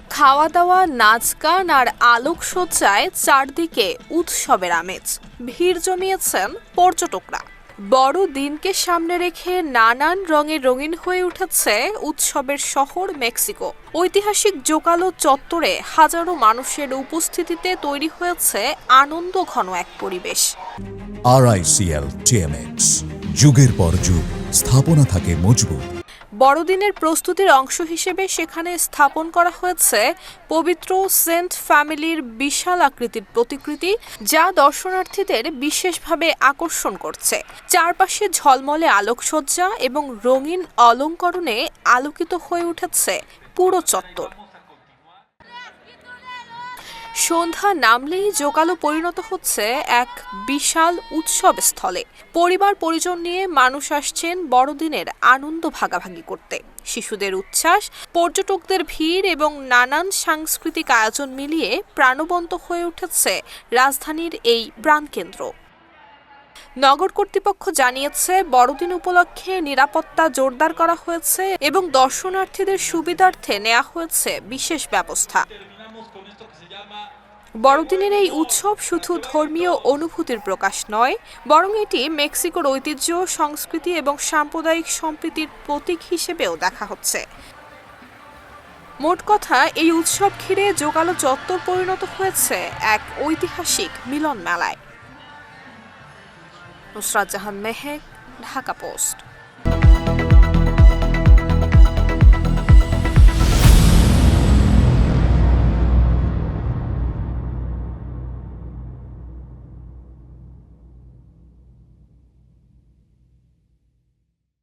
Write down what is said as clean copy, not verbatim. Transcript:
খাওয়া দাওয়া, নাচ গান আর আলোকসজ্জায় চারদিকে উৎসবের আমেজ। ভিড় জমিয়েছেন পর্যটকরা। বড় দিনকে সামনে রেখে নানান রঙে রঙিন হয়ে উঠেছে উৎসবের শহর মেক্সিকো। ঐতিহাসিক জোকালো চত্বরে হাজারো মানুষের উপস্থিতিতে তৈরি হয়েছে আনন্দ ঘন এক পরিবেশ। RICL TMX, যুগের পর যুগ স্থাপনা থাকে মজবুত। বড়দিনের প্রস্তুতির অংশ হিসেবে সেখানে স্থাপন করা হয়েছে পবিত্র সেন্ট ফ্যামিলির বিশাল আকৃতির প্রতিকৃতি, যা দর্শনার্থীদের বিশেষভাবে আকর্ষণ করছে। চারপাশে ঝলমলে আলোকসজ্জা এবং রঙিন অলঙ্করণে আলোকিত হয়ে উঠেছে পুরো চত্বর। সন্ধ্যা নামলেই জোকালো পরিণত হচ্ছে এক বিশাল উৎসব স্থলে। পরিবার পরিজন নিয়ে মানুষ আসছেন বড়দিনের আনন্দ ভাগাভাগি করতে। শিশুদের উচ্ছ্বাস, পর্যটকদের ভিড় এবং নানান সাংস্কৃতিক আয়োজন মিলিয়ে প্রাণবন্ত হয়ে উঠেছে রাজধানীর এই প্রাণকেন্দ্র। নগর কর্তৃপক্ষ জানিয়েছে, বড়দিন উপলক্ষে নিরাপত্তা জোরদার করা হয়েছে এবং দর্শনার্থীদের সুবিধার্থে নেওয়া হয়েছে বিশেষ ব্যবস্থা। বড়দিনের এই উৎসব শুধু ধর্মীয় অনুভূতির প্রকাশ নয়, বরং এটি মেক্সিকোর ঐতিহ্য, সংস্কৃতি এবং সাম্প্রদায়িক সম্প্রীতির প্রতীক হিসেবেও দেখা হচ্ছে। মোট কথা, এই উৎসব ঘিরে জোকালো চত্বর পরিণত হয়েছে এক ঐতিহাসিক মিলন মেলায়। নুসরাত জাহান মেহেক, ঢাকা পোস্ট।